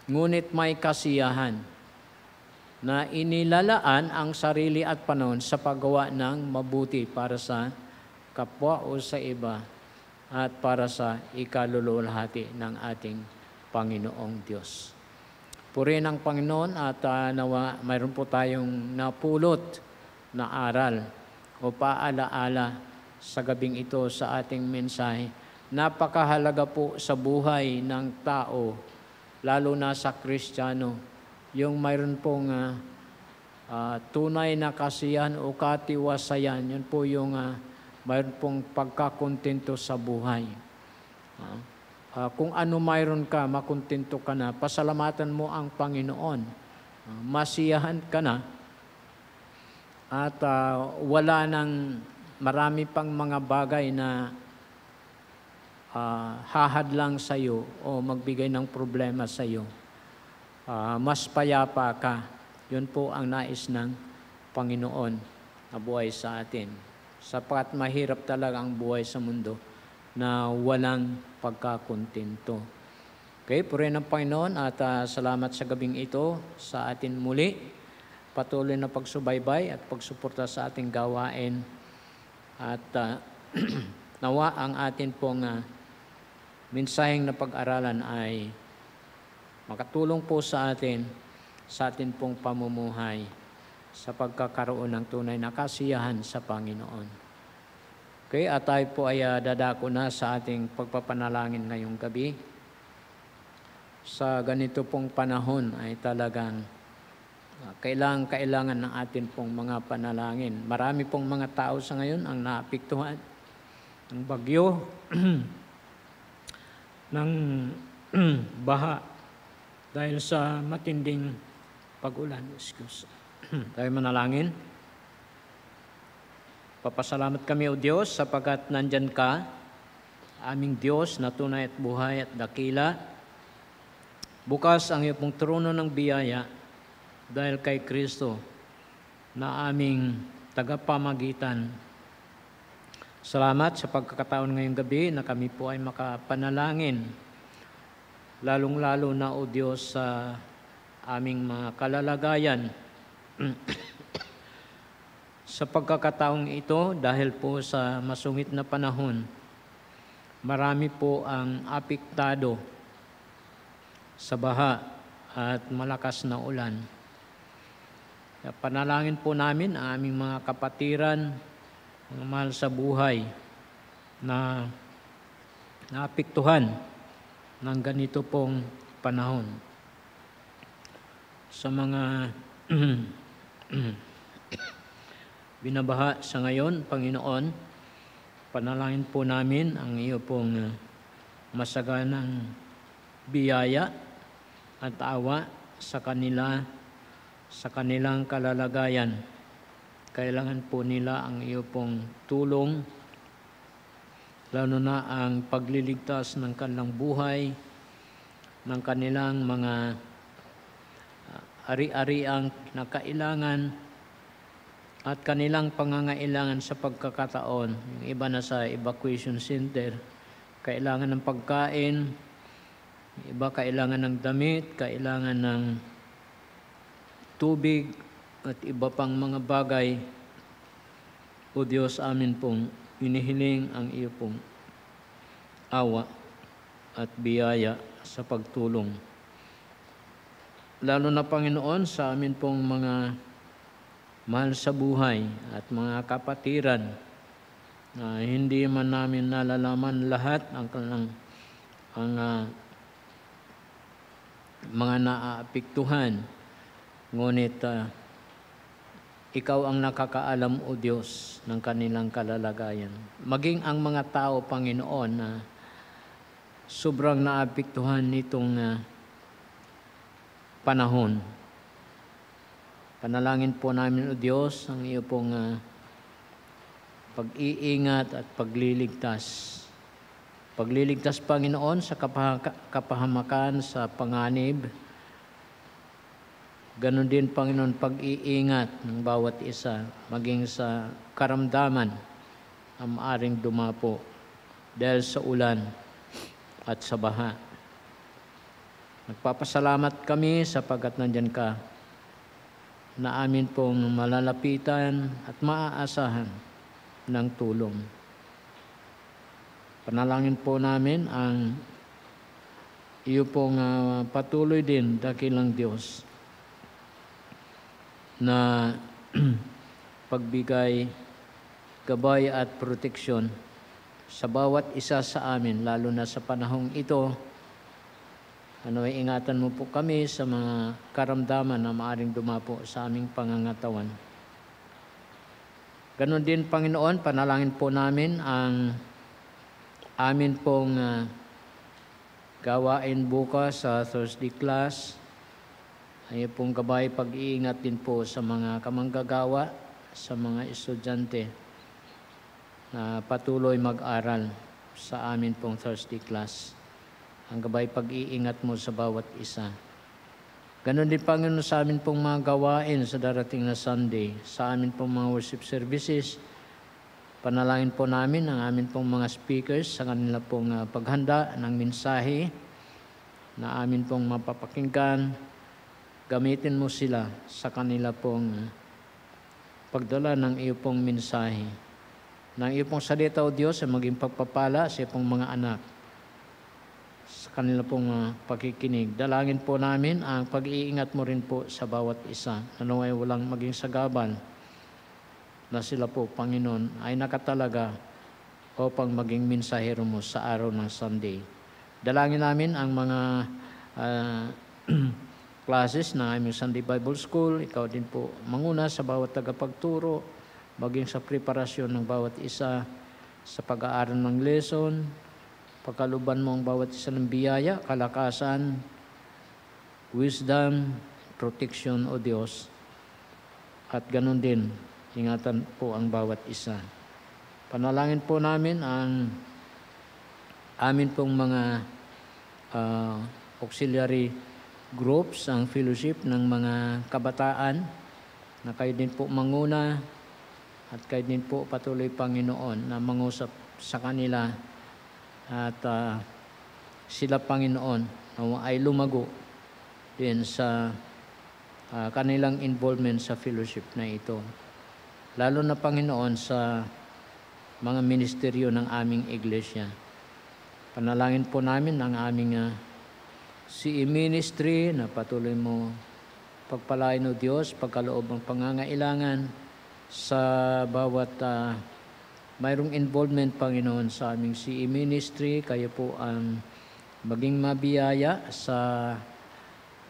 Ngunit may kasiyahan na inilalaan ang sarili at panahon sa paggawa ng mabuti para sa kapwa o sa iba at para sa ikaluluwalhati ng ating Panginoong Diyos. Purihin ang Panginoon at nawa mayroon po tayong napulot na aral o paalaala sa gabing ito sa ating mensahe. Napakahalaga po sa buhay ng tao, lalo na sa Kristiyano, yung mayroon pong tunay na kasiyahan o katiwasayan. Yun po yung mayroon pong pagkakontento sa buhay. Kung ano mayroon ka, makontento ka na, pasalamatan mo ang Panginoon. Masiyahan ka na at wala nang marami pang mga bagay na hahadlang sa iyo o magbigay ng problema sa iyo. Mas payapa ka. Yun po ang nais ng Panginoon na buhay sa atin. Sapat mahirap talaga ang buhay sa mundo na walang pagkakontento. Okay, purihin ang Panginoon at salamat sa gabing ito sa atin muli. Patuloy na pagsubaybay at pagsuporta sa ating gawain. At nawa ang atin pong mensaheng na pag-aralan ay makatulong po sa atin pong pamumuhay sa pagkakaroon ng tunay na kasiyahan sa Panginoon. Okay, at tayo po ay dadako na sa ating pagpapanalangin ngayong gabi. Sa ganito pong panahon ay talagang kailangan ng atin pong mga panalangin. Marami pong mga tao sa ngayon ang naapektuhan ng bagyo, ng baha dahil sa matinding pag-ulan. Tayo manalangin. Papasalamat kami, O Diyos, sapagkat nandyan ka, aming Diyos na tunay at buhay at dakila. Bukas ang iyong trono ng biyaya dahil kay Kristo na aming tagapamagitan. Salamat sa pagkakataon ngayong gabi na kami po ay makapanalangin, lalong-lalo na, O Diyos, sa aming mga kalalagayan. Sa pagkakataong ito, dahil po sa masungit na panahon, marami po ang apektado sa baha at malakas na ulan. Panalangin po namin ang aming mga kapatiran, mga mahal sa buhay na naapektuhan ng ganito pong panahon. Sa mga binabaha sa ngayon, Panginoon, panalangin po namin ang iyo pong masaganang biyaya at awa sa kanila, sa kanilang kalalagayan. Kailangan po nila ang iyo pong tulong, lalo na ang pagliligtas ng kanilang buhay, ng kanilang mga ari-ariang na kailangan at kanilang pangangailangan sa pagkakataon. Yung iba na sa evacuation center, kailangan ng pagkain, iba kailangan ng damit, kailangan ng tubig, at iba pang mga bagay. O Diyos, amin pong inihiling ang iyo pong awa at biyaya sa pagtulong. Lalo na, Panginoon, sa amin pong mga mahal sa buhay at mga kapatiran na hindi man namin nalalaman lahat ang mga naaapektuhan. Ngunit ikaw ang nakakaalam, O Diyos, ng kanilang kalalagayan. Maging ang mga tao, Panginoon, na sobrang naapektuhan nitong panahon. Panalangin po namin, O Diyos, ang iyo pong pag-iingat at pagliligtas. Pagliligtas, Panginoon, sa kapahamakan, sa panganib. Ganon din, Panginoon, pag-iingat ng bawat isa, maging sa karamdaman ang maaring dumapo dahil sa ulan at sa baha. Nagpapasalamat kami sapagkat nandyan ka, na amin pong malalapitan at maaasahan ng tulong. Panalangin po namin ang iyo pong patuloy din, dakilang Diyos, na pagbigay, gabay at proteksyon sa bawat isa sa amin, lalo na sa panahong ito. Ingatan mo po kami sa mga karamdaman na maaring dumapo sa aming pangangatawan. Ganon din, Panginoon, panalangin po namin ang amin pong gawain bukas sa Thursday class. Ay pong gabay, pag-iingat din po sa mga kamanggagawa, sa mga estudyante na patuloy mag-aral sa amin pong Thursday class. Ang gabay, pag-iingat mo sa bawat isa. Ganon din, Panginoon, sa amin pong mga gawain sa darating na Sunday, sa amin pong mga worship services. Panalangin po namin ang amin pong mga speakers sa kanila pong paghanda ng mensahe na amin pong mapapakinggan. Gamitin mo sila sa kanila pong pagdala ng iyo pong mensahe. Nang iyo pong salita, O Diyos, ay maging pagpapala sa iyo pong mga anak sa kanila pong pakikinig. Dalangin po namin ang pag-iingat mo rin po sa bawat isa, na naway walang maging sagabal, na sila po, Panginoon, ay nakatalaga upang maging mensahero mo sa araw ng Sunday. Dalangin namin ang mga classes na aming Sunday Bible School. Ikaw din po manguna sa bawat tagapagturo, maging sa preparasyon ng bawat isa sa pag-aaral ng lesson. Pagkaluban mo ang bawat isa ng biyaya, kalakasan, wisdom, protection, O Diyos. At ganun din, ingatan po ang bawat isa. Panalangin po namin ang amin pong mga auxiliary groups, ang fellowship ng mga kabataan, na kayo din po manguna at kayo din po patuloy, Panginoon, na mangusap sa kanila at sila, Panginoon, ay lumago din sa kanilang involvement sa fellowship na ito. Lalo na, Panginoon, sa mga ministeryo ng aming iglesia. Panalangin po namin ang aming CE ministry na patuloy mo pagpalain, O Diyos, pagkaloob ng pangangailangan sa bawat mayroong involvement, Panginoon, sa aming CE ministry. Kayo po ang maging mabiyaya sa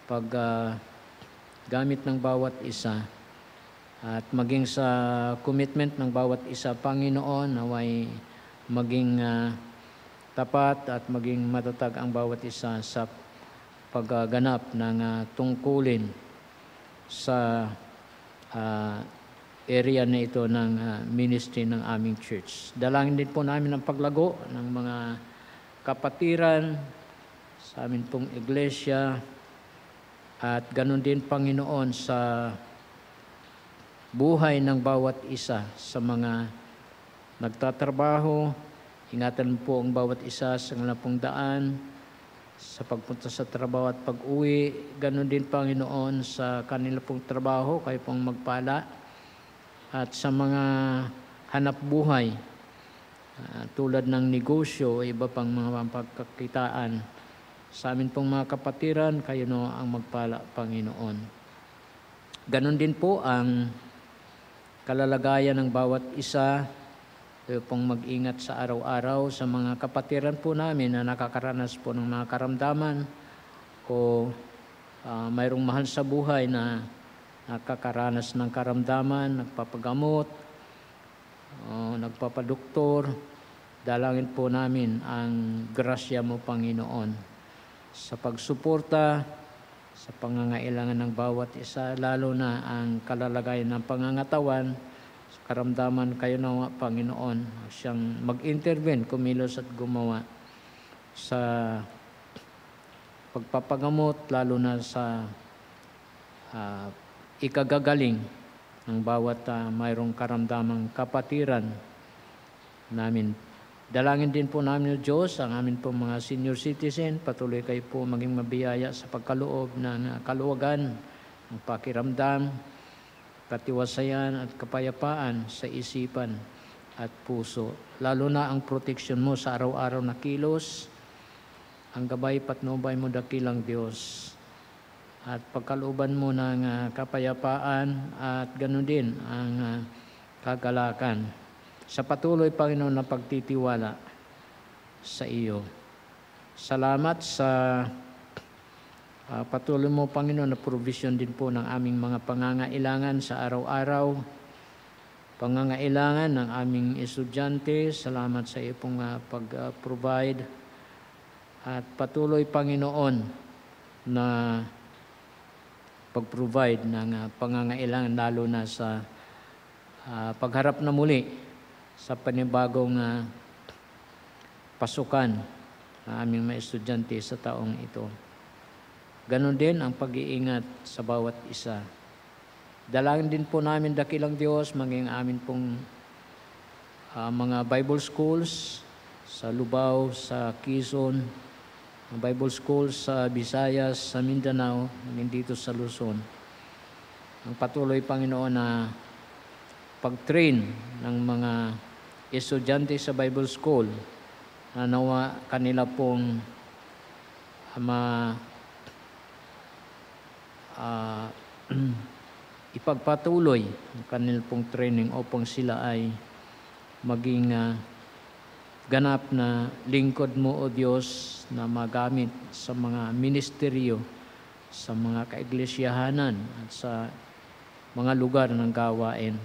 paggamit ng bawat isa at maging sa commitment ng bawat isa, Panginoon, naway maging tapat at maging matatag ang bawat isa sa pagganap ng tungkulin sa area na ito ng ministry ng aming church. Dalangin din po namin ang paglago ng mga kapatiran sa amin pong iglesia at ganun din, Panginoon, sa buhay ng bawat isa sa mga nagtatrabaho. Ingatan po ang bawat isa sa kanilang pong daan sa pagpunta sa trabaho at pag-uwi. Ganun din, Panginoon, sa kanilang pong trabaho, kayo pong magpala. At sa mga hanap buhay, tulad ng negosyo, iba pang mga pagkakitaan, sa amin pong mga kapatiran, kayo no ang magpala, Panginoon. Ganon din po ang kalalagayan ng bawat isa. Kayo pong mag-ingat sa araw-araw sa mga kapatiran po namin na nakakaranas po ng mga karamdaman o mayroong mahal sa buhay na nakakaranas ng karamdaman, nagpapagamot, nagpapadoktor. Dalangin po namin ang grasya mo, Panginoon, sa pagsuporta sa pangangailangan ng bawat isa, lalo na ang kalalagayan ng pangangatawan karamdaman kayo nawa, Panginoon, siyang mag-intervene, kumilos at gumawa sa pagpapagamot, lalo na sa ikagagaling ng bawat mayroong karamdamang kapatiran namin. Dalangin din po namin o Diyos, ang amin po mga senior citizen, patuloy kayo po maging mabiyaya sa pagkaloob ng kaluwagan, ng pakiramdam, katiwasayan at kapayapaan sa isipan at puso. Lalo na ang proteksyon mo sa araw-araw na kilos, ang gabay patnubay mo dakilang Diyos, at pagkalooban mo ng kapayapaan at ganoon din ang kagalakan sa patuloy, Panginoon, na pagtitiwala sa iyo. Salamat sa patuloy mo, Panginoon, na provision din po ng aming mga pangangailangan sa araw-araw, pangangailangan ng aming estudyante. Salamat sa iyo pong pag-provide at patuloy, Panginoon, na pag-provide ng pangangailangan, lalo na sa pagharap na muli sa panibagong pasukan ng aming mga estudyante sa taong ito. Ganon din ang pag-iingat sa bawat isa. Dalangin din po namin, dakilang Diyos, maging amin pong mga Bible schools sa Lubao, sa Quezon, Bible schools sa Visayas, sa Mindanao, dito sa Luzon. Ang patuloy, Panginoon, na pag-train ng mga estudyante sa Bible school, na nawa kanila pong ipagpatuloy ang kanilang pong training upang sila ay maging ganap na lingkod mo, O Diyos, na magamit sa mga ministeryo, sa mga kaiglesiyahanan at sa mga lugar ng gawain.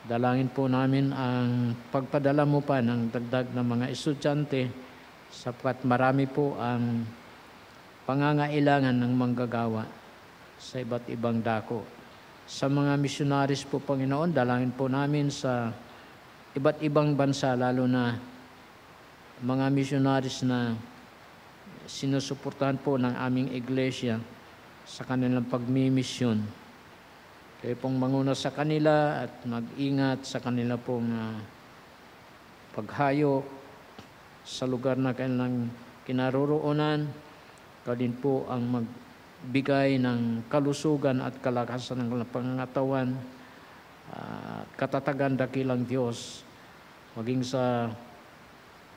Dalangin po namin ang pagpadala mo pa ng dagdag na mga estudyante, sapagkat marami po ang pangangailangan ng manggagawa sa iba't ibang dako. Sa mga missionaries po, Panginoon, dalangin po namin sa iba't ibang bansa, lalo na mga missionaries na sinusuportahan po ng aming iglesia sa kanilang pagmimisyon. Kayo pong manguna sa kanila at mag-ingat sa kanila pong paghayo sa lugar na kanilang kinaroroonan. Ikaw din po ang magbigay ng kalusugan at kalakasan ng kanilang pangangatawan, katatagan, dakilang Diyos, maging sa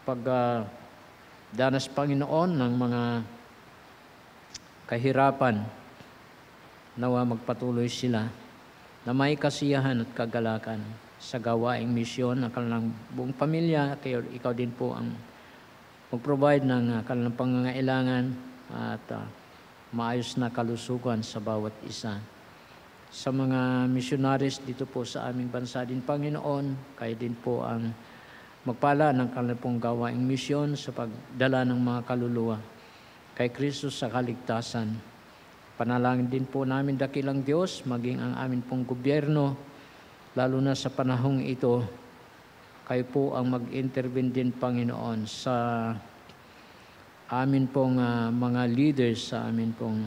pagdanas, Panginoon, ng mga kahirapan. Nawa magpatuloy sila na may kasiyahan at kagalakan sa gawaing misyon ng kanilang buong pamilya. Kaya ikaw din po ang mag-provide ng kanilang pangangailangan at maayos na kalusugan sa bawat isa. Sa mga missionaries dito po sa aming bansa din, Panginoon, kayo din po ang magpala ng kanilang pong gawaing misyon sa pagdala ng mga kaluluwa kay Kristo sa kaligtasan. Panalangin din po namin, dakilang Diyos, maging ang amin pong gobyerno, lalo na sa panahong ito, kayo po ang mag-intervene din, Panginoon, sa amin pong mga leaders sa amin pong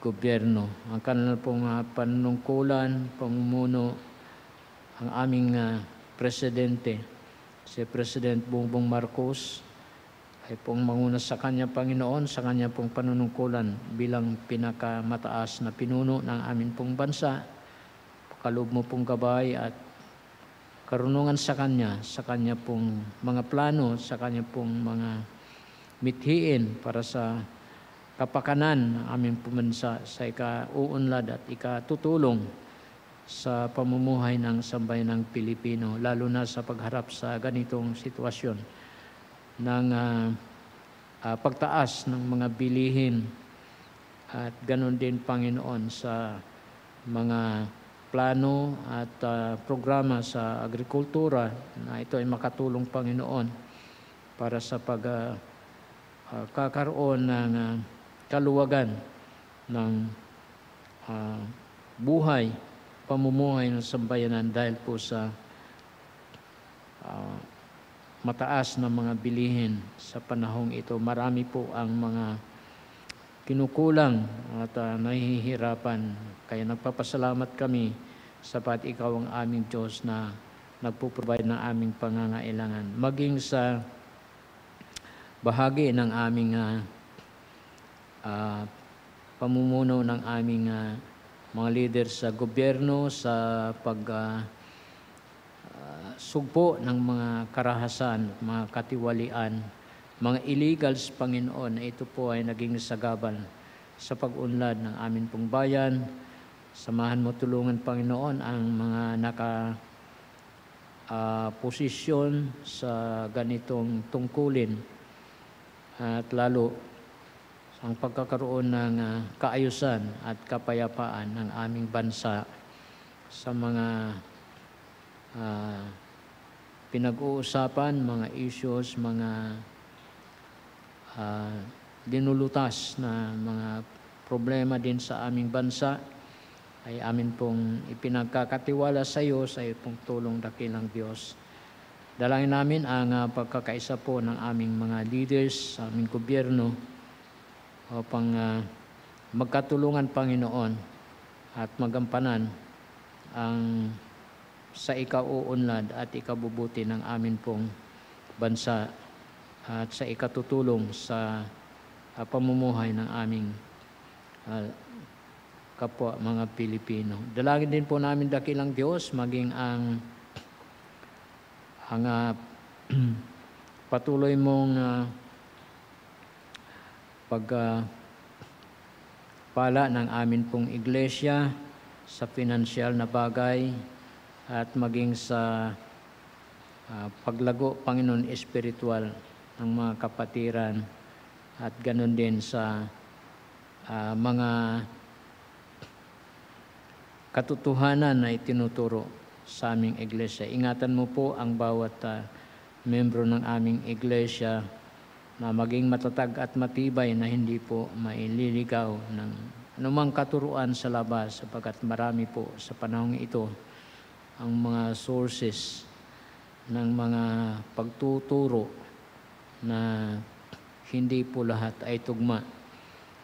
gobyerno. Ang kanilang pong panunungkulan, pamumuno, ang aming presidente, si President Bongbong Marcos, ay pong manguna sa kanya, Panginoon, sa kanya pong panunungkulan bilang pinakamataas na pinuno ng amin pong bansa. Pakaloob mo pong gabay at karunungan sa kanya pong mga plano, sa kanya pong mga mithiin para sa kapakanan ng aming pumansa, sa ikauunlad at ikatutulong sa pamumuhay ng sambayanang Pilipino, lalo na sa pagharap sa ganitong sitwasyon ng pagtaas ng mga bilihin, at ganon din, Panginoon, sa mga plano at programa sa agrikultura, na ito ay makatulong, Panginoon, para sa pagkakaroon ng kaluwagan ng buhay pamumuhay ng sambayanan dahil po sa mataas na mga bilihin sa panahong ito. Marami po ang mga kinukulang at nahihirapan. Kaya nagpapasalamat kami sapat ikaw ang aming Diyos na nagpo-provide ng aming pangangailangan. Maging sa bahagi ng aming pamumuno ng aming mga leader sa gobyerno, sa sugpo ng mga karahasan, mga katiwalian, mga illegals, Panginoon, na ito po ay naging sagabal sa pag-unlad ng amin pong bayan. Samahan mo, tulungan, Panginoon, ang mga posisyon sa ganitong tungkulin at lalo ang pagkakaroon ng kaayusan at kapayapaan ng aming bansa sa mga pinag-uusapan, mga issues, mga dinulutas na mga problema din sa aming bansa ay amin pong ipinagkakatiwala sa iyo sa iyong tulong dakilang Diyos. Dalangin namin ang pagkakaisa po ng aming mga leaders sa aming gobyerno upang magkatulungan, Panginoon, at magampanan ang sa ikauunlad at ikabubuti ng amin pong bansa at sa ikatutulong sa pamumuhay ng aming kapwa mga Pilipino. Dalangin din po namin dakilang Diyos maging ang patuloy mong pagpala ng amin pong iglesia sa pinansyal na bagay at maging sa paglago, Panginoon, espiritual ng mga kapatiran at ganun din sa mga katotohanan na itinuturo sa aming iglesia. Ingatan mo po ang bawat membro ng aming iglesia na maging matatag at matibay na hindi po maililigaw ng anumang katuruan sa labas sapagkat marami po sa panahong ito ang mga sources ng mga pagtuturo na hindi po lahat ay tugma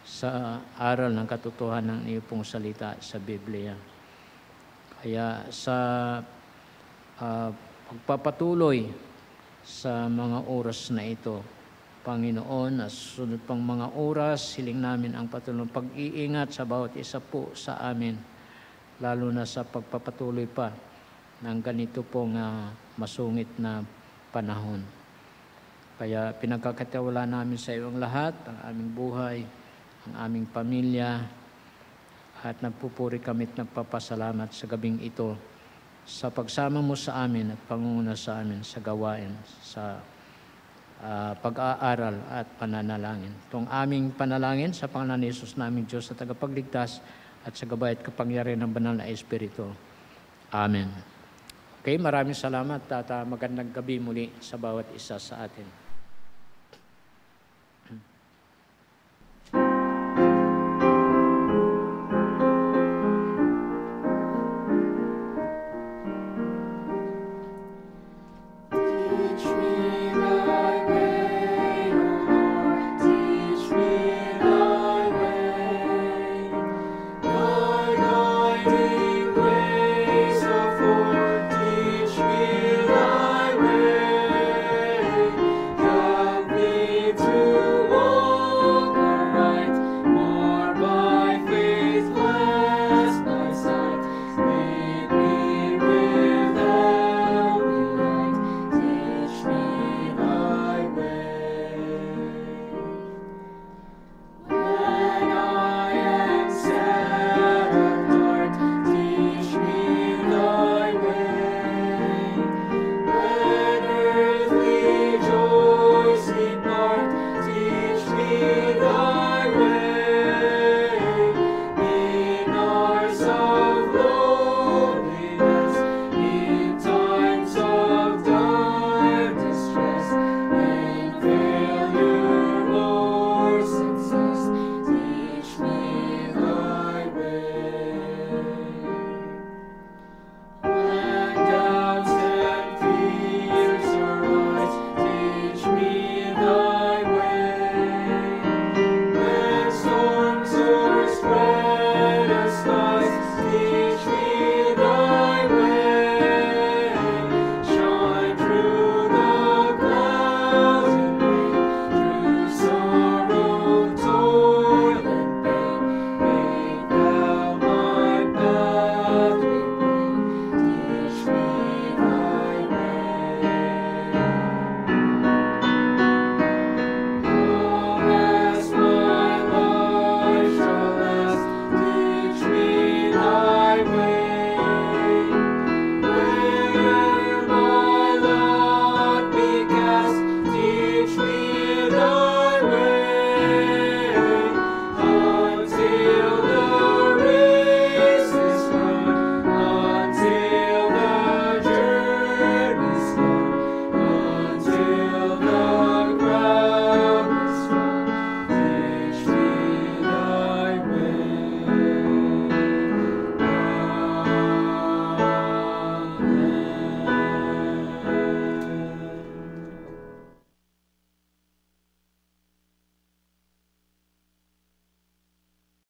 sa aral ng katotohanan ng iyong pong salita sa Biblia. Kaya sa pagpapatuloy sa mga oras na ito, Panginoon, na susunod pang mga oras, hiling namin ang patuloy pag-iingat sa bawat isa po sa amin, lalo na sa pagpapatuloy pa ng ganito pong masungit na panahon. Kaya pinagkakatiwala namin sa iyo ang lahat, ang aming buhay, ang aming pamilya, at nagpupuri kami at nagpapasalamat sa gabing ito sa pagsama mo sa amin at pangunguna sa amin sa gawain, sa pag-aaral at pananalangin. Itong aming panalangin sa pangalan ni Jesus naming Diyos sa tagapagligtas at sa gabay at kapangyarihan ng banal na Espiritu. Amen. Okay, maraming salamat at magandang gabi muli sa bawat isa sa atin.